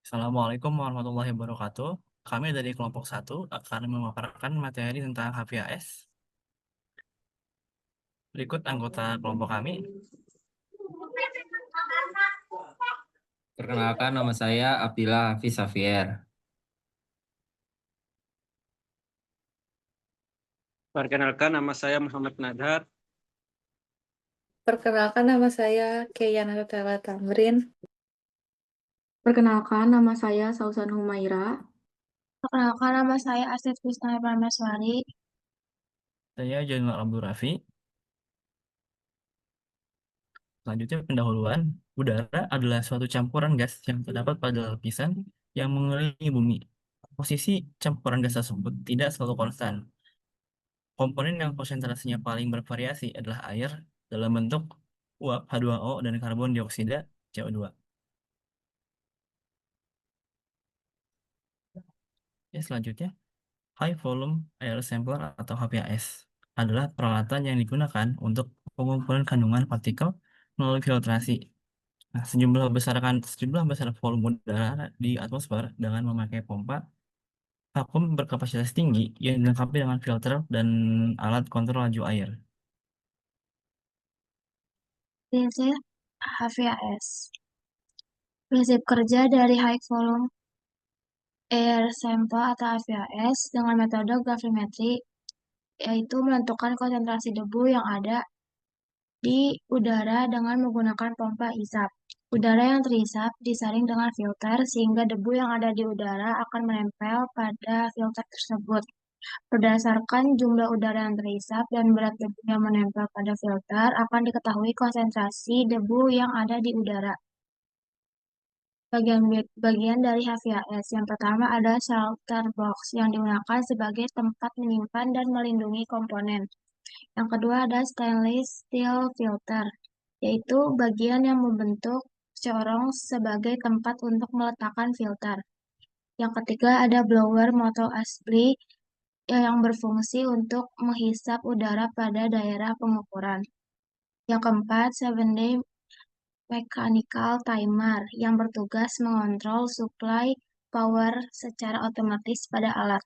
Assalamualaikum warahmatullahi wabarakatuh. Kami dari kelompok 1 akan memaparkan materi tentang HVAS. Berikut anggota kelompok kami. Perkenalkan, nama saya Abdillah Hafiz Xavier. Perkenalkan, nama saya Muhammad Nadhar. Perkenalkan, nama saya Keyana Tela Tamrin. Perkenalkan, nama saya Sausan Humaira. Perkenalkan, nama saya Astrid Krisna Prameswari. Saya Jainal Abdul Rafi. Selanjutnya pendahuluan. Udara adalah suatu campuran gas yang terdapat pada lapisan yang mengelilingi bumi. Posisi campuran gas tersebut tidak selalu konstan. Komponen yang konsentrasinya paling bervariasi adalah air dalam bentuk uap H2O dan karbon dioksida CO2. Selanjutnya, High Volume Air Sampler atau HVAS adalah peralatan yang digunakan untuk pengumpulan kandungan partikel melalui filtrasi. Nah, sejumlah besar volume udara di atmosfer dengan memakai pompa vakum berkapasitas tinggi yang dilengkapi dengan filter dan alat kontrol laju air. Prinsip HVAS. Prinsip kerja dari High Volume Air Sample atau HVAS dengan metode gravimetri yaitu menentukan konsentrasi debu yang ada di udara dengan menggunakan pompa isap. Udara yang terisap disaring dengan filter sehingga debu yang ada di udara akan menempel pada filter tersebut. Berdasarkan jumlah udara yang terisap dan berat debu yang menempel pada filter, akan diketahui konsentrasi debu yang ada di udara. Bagian dari HVAS yang pertama ada shelter box yang digunakan sebagai tempat menyimpan dan melindungi komponen. Yang kedua ada stainless steel filter, yaitu bagian yang membentuk corong sebagai tempat untuk meletakkan filter. Yang ketiga ada blower motor assembly yang berfungsi untuk menghisap udara pada daerah pengukuran. Yang keempat, 7-day mechanical timer yang bertugas mengontrol supply power secara otomatis pada alat.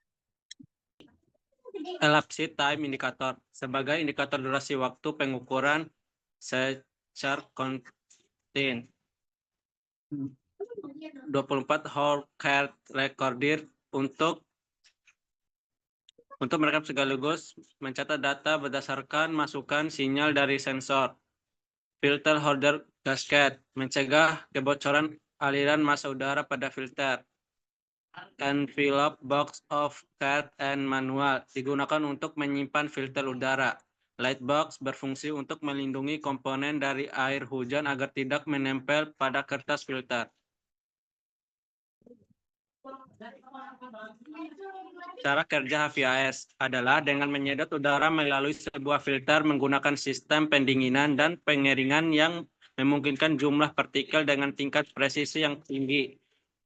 Elapsed time indicator sebagai indikator durasi waktu pengukuran secara kontin. 24 Hall Card Recorder untuk merekam sekaligus mencatat data berdasarkan masukan sinyal dari sensor. Filter holder gasket mencegah kebocoran aliran massa udara pada filter. Envelope box of card and manual digunakan untuk menyimpan filter udara. Lightbox berfungsi untuk melindungi komponen dari air hujan agar tidak menempel pada kertas filter. Cara kerja HVAS adalah dengan menyedot udara melalui sebuah filter menggunakan sistem pendinginan dan pengeringan yang memungkinkan jumlah partikel dengan tingkat presisi yang tinggi.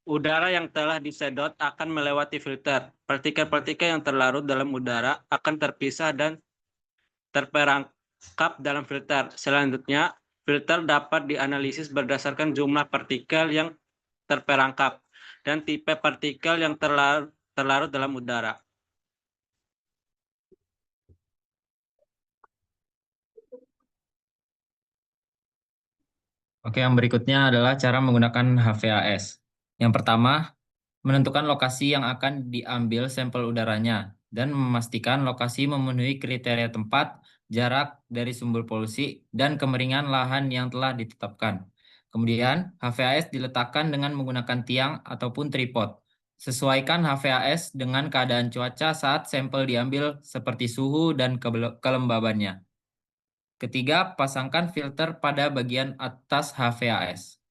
Udara yang telah disedot akan melewati filter. Partikel-partikel yang terlarut dalam udara akan terpisah dan terperangkap dalam filter. Selanjutnya, filter dapat dianalisis berdasarkan jumlah partikel yang terperangkap dan tipe partikel yang terlarut dalam udara. Oke, yang berikutnya adalah cara menggunakan HVAS. Yang pertama, menentukan lokasi yang akan diambil sampel udaranya dan memastikan lokasi memenuhi kriteria tempat, jarak dari sumber polusi, dan kemeringan lahan yang telah ditetapkan. Kemudian, HVAS diletakkan dengan menggunakan tiang ataupun tripod. Sesuaikan HVAS dengan keadaan cuaca saat sampel diambil seperti suhu dan kelembabannya. Ketiga, pasangkan filter pada bagian atas HVAS.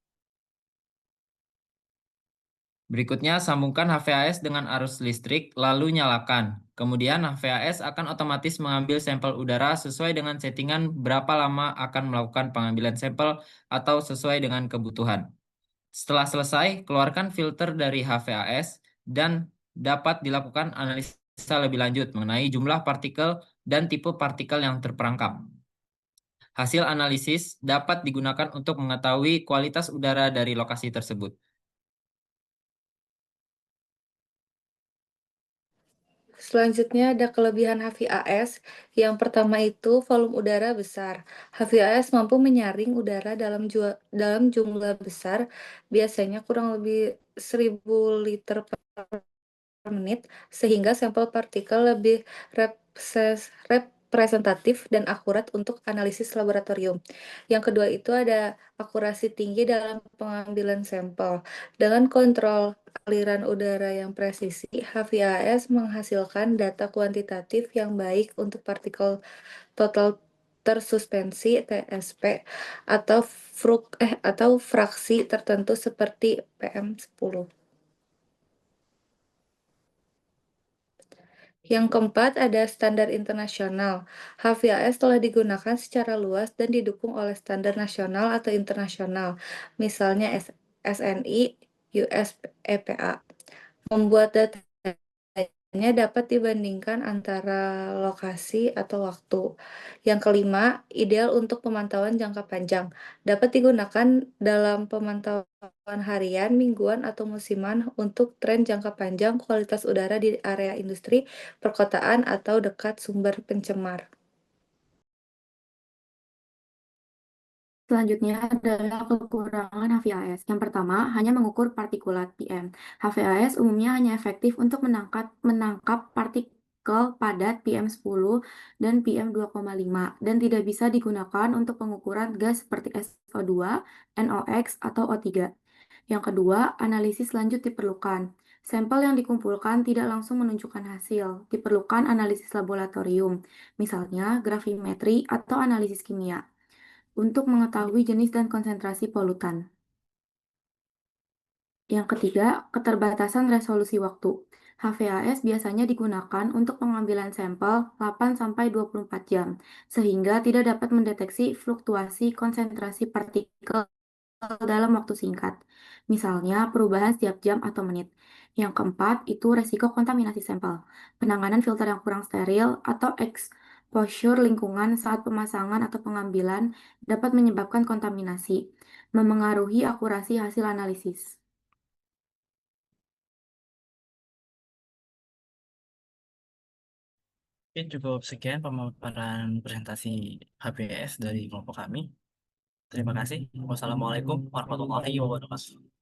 Berikutnya, sambungkan HVAS dengan arus listrik, lalu nyalakan. Kemudian HVAS akan otomatis mengambil sampel udara sesuai dengan settingan berapa lama akan melakukan pengambilan sampel atau sesuai dengan kebutuhan. Setelah selesai, keluarkan filter dari HVAS dan dapat dilakukan analisa lebih lanjut mengenai jumlah partikel dan tipe partikel yang terperangkap. Hasil analisis dapat digunakan untuk mengetahui kualitas udara dari lokasi tersebut. Selanjutnya ada kelebihan HVAS. Yang pertama itu volume udara besar. HVAS mampu menyaring udara dalam jumlah besar, biasanya kurang lebih 1000 liter per menit, sehingga sampel partikel lebih representatif dan akurat untuk analisis laboratorium. Yang kedua itu ada akurasi tinggi dalam pengambilan sampel. Dengan kontrol aliran udara yang presisi, HVAS menghasilkan data kuantitatif yang baik untuk partikel total tersuspensi TSP atau fraksi tertentu seperti PM10. Yang keempat ada standar internasional. HVAS telah digunakan secara luas dan didukung oleh standar nasional atau internasional, misalnya SNI, US EPA. Membuat datanya dapat dibandingkan antara lokasi atau waktu. Yang kelima, ideal untuk pemantauan jangka panjang. Dapat digunakan dalam pemantauan harian, mingguan, atau musiman untuk tren jangka panjang kualitas udara di area industri, perkotaan, atau dekat sumber pencemar. Selanjutnya adalah kekurangan HVAS. Yang pertama, hanya mengukur partikulat PM. HVAS umumnya hanya efektif untuk menangkap partikel padat PM10 dan PM2,5 dan tidak bisa digunakan untuk pengukuran gas seperti SO2, NOx, atau O3. Yang kedua, analisis lanjut diperlukan. Sampel yang dikumpulkan tidak langsung menunjukkan hasil. Diperlukan analisis laboratorium, misalnya gravimetri atau analisis kimia, untuk mengetahui jenis dan konsentrasi polutan. Yang ketiga, keterbatasan resolusi waktu. HVAS biasanya digunakan untuk pengambilan sampel 8-24 jam, sehingga tidak dapat mendeteksi fluktuasi konsentrasi partikel dalam waktu singkat, misalnya perubahan setiap jam atau menit. Yang keempat, itu resiko kontaminasi sampel. Penanganan filter yang kurang steril atau exposure lingkungan saat pemasangan atau pengambilan dapat menyebabkan kontaminasi, memengaruhi akurasi hasil analisis. Mungkin cukup sekian pemaparan presentasi HPS dari kelompok kami. Terima kasih. Wassalamualaikum warahmatullahi wabarakatuh.